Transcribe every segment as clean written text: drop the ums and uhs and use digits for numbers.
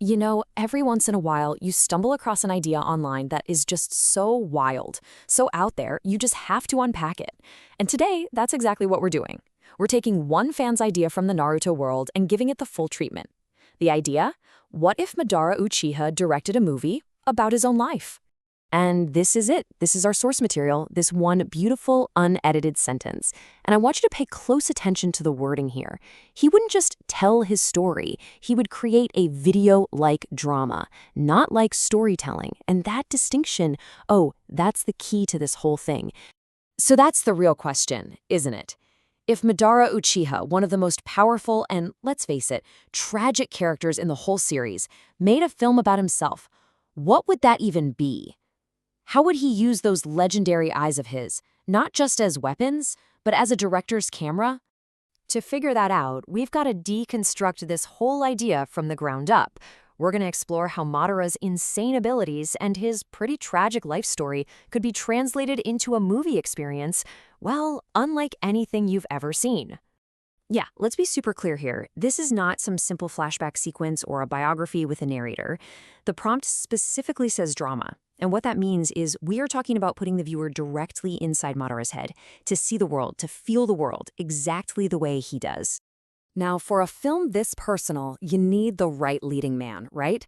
You know, every once in a while, you stumble across an idea online that is just so wild, so out there, you just have to unpack it. And today, that's exactly what we're doing. We're taking one fan's idea from the Naruto world and giving it the full treatment. The idea? What if Madara Uchiha directed a movie about his own life? And this is it. This is our source material, this one beautiful, unedited sentence. And I want you to pay close attention to the wording here. He wouldn't just tell his story, he would create a video-like drama, not like storytelling. And that distinction, oh, that's the key to this whole thing. So that's the real question, isn't it? If Madara Uchiha, one of the most powerful and, let's face it, tragic characters in the whole series, made a film about himself, what would that even be? How would he use those legendary eyes of his, not just as weapons, but as a director's camera? To figure that out, we've got to deconstruct this whole idea from the ground up. We're going to explore how Madara's insane abilities and his pretty tragic life story could be translated into a movie experience, well, unlike anything you've ever seen. Yeah, let's be super clear here. This is not some simple flashback sequence or a biography with a narrator. The prompt specifically says drama. And what that means is we are talking about putting the viewer directly inside Madara's head, to see the world, to feel the world exactly the way he does. Now, for a film this personal, you need the right leading man, right?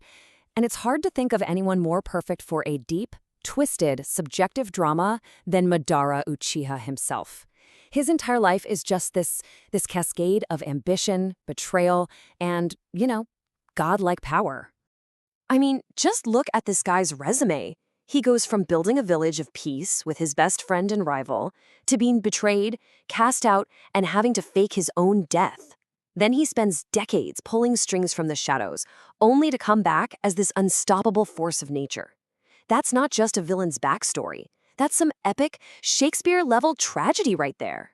And it's hard to think of anyone more perfect for a deep, twisted, subjective drama than Madara Uchiha himself. His entire life is just this cascade of ambition, betrayal, and, godlike power. I mean, just look at this guy's resume. He goes from building a village of peace with his best friend and rival to being betrayed, cast out, and having to fake his own death. Then he spends decades pulling strings from the shadows, only to come back as this unstoppable force of nature. That's not just a villain's backstory. That's some epic, Shakespeare-level tragedy right there.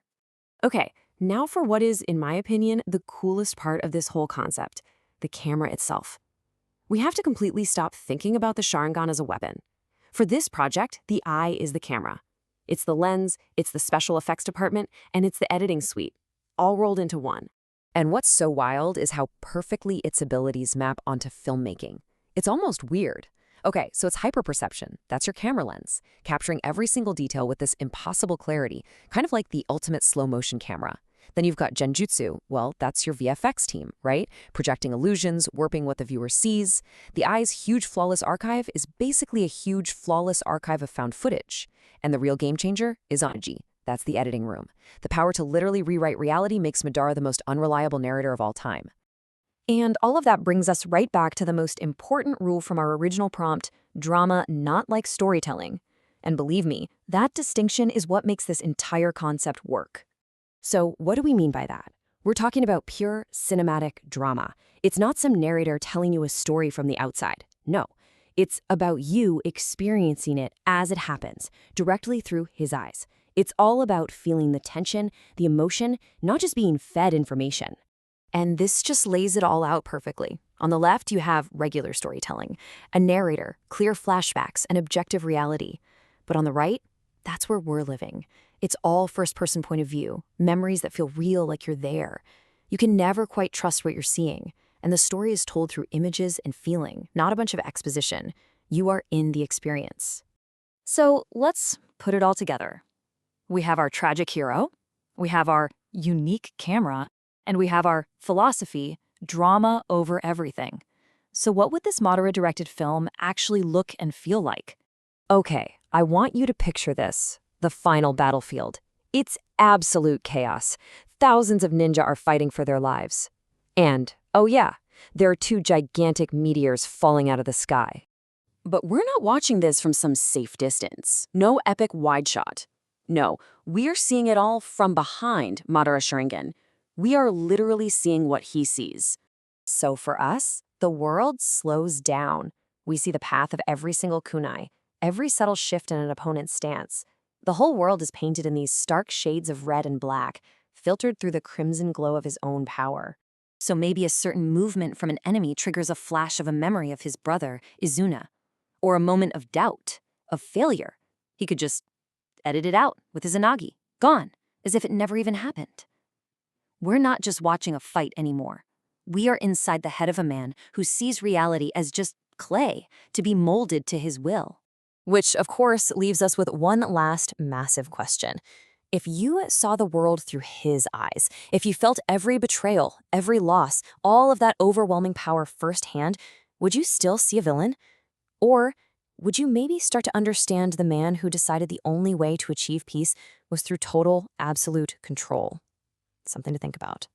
Okay, now for what is, in my opinion, the coolest part of this whole concept, the camera itself. We have to completely stop thinking about the Sharingan as a weapon. For this project, the eye is the camera. It's the lens, it's the special effects department, and it's the editing suite, all rolled into one. And what's so wild is how perfectly its abilities map onto filmmaking. It's almost weird. Okay, so it's hyperperception. That's your camera lens, capturing every single detail with this impossible clarity, kind of like the ultimate slow-motion camera. Then you've got Genjutsu. Well, that's your VFX team, right? Projecting illusions, warping what the viewer sees. The eye's huge flawless archive is basically a huge flawless archive of found footage. And the real game changer is Onji. That's the editing room. The power to literally rewrite reality makes Madara the most unreliable narrator of all time. And all of that brings us right back to the most important rule from our original prompt, drama not like storytelling. And believe me, that distinction is what makes this entire concept work. So what do we mean by that? We're talking about pure cinematic drama. It's not some narrator telling you a story from the outside. No, it's about you experiencing it as it happens, directly through his eyes. It's all about feeling the tension, the emotion, not just being fed information. And this just lays it all out perfectly. On the left, you have regular storytelling, a narrator, clear flashbacks, and objective reality. But on the right, that's where we're living. It's all first-person point of view, memories that feel real like you're there. You can never quite trust what you're seeing, and the story is told through images and feeling, not a bunch of exposition. You are in the experience. So let's put it all together. We have our tragic hero, we have our unique camera, and we have our philosophy, drama over everything. So what would this Madara-directed film actually look and feel like? Okay, I want you to picture this. The final battlefield. It's absolute chaos. Thousands of ninja are fighting for their lives. And, oh yeah, there are two gigantic meteors falling out of the sky. But we're not watching this from some safe distance. No epic wide shot. No, we're seeing it all from behind Madara Sharingan. We are literally seeing what he sees. So for us, the world slows down. We see the path of every single kunai, every subtle shift in an opponent's stance. The whole world is painted in these stark shades of red and black, filtered through the crimson glow of his own power. So maybe a certain movement from an enemy triggers a flash of a memory of his brother, Izuna, or a moment of doubt, of failure. He could just edit it out with his Izanagi, gone, as if it never even happened. We're not just watching a fight anymore. We are inside the head of a man who sees reality as just clay to be molded to his will. Which, of course, leaves us with one last massive question. If you saw the world through his eyes, if you felt every betrayal, every loss, all of that overwhelming power firsthand, would you still see a villain? Or would you maybe start to understand the man who decided the only way to achieve peace was through total, absolute control? Something to think about.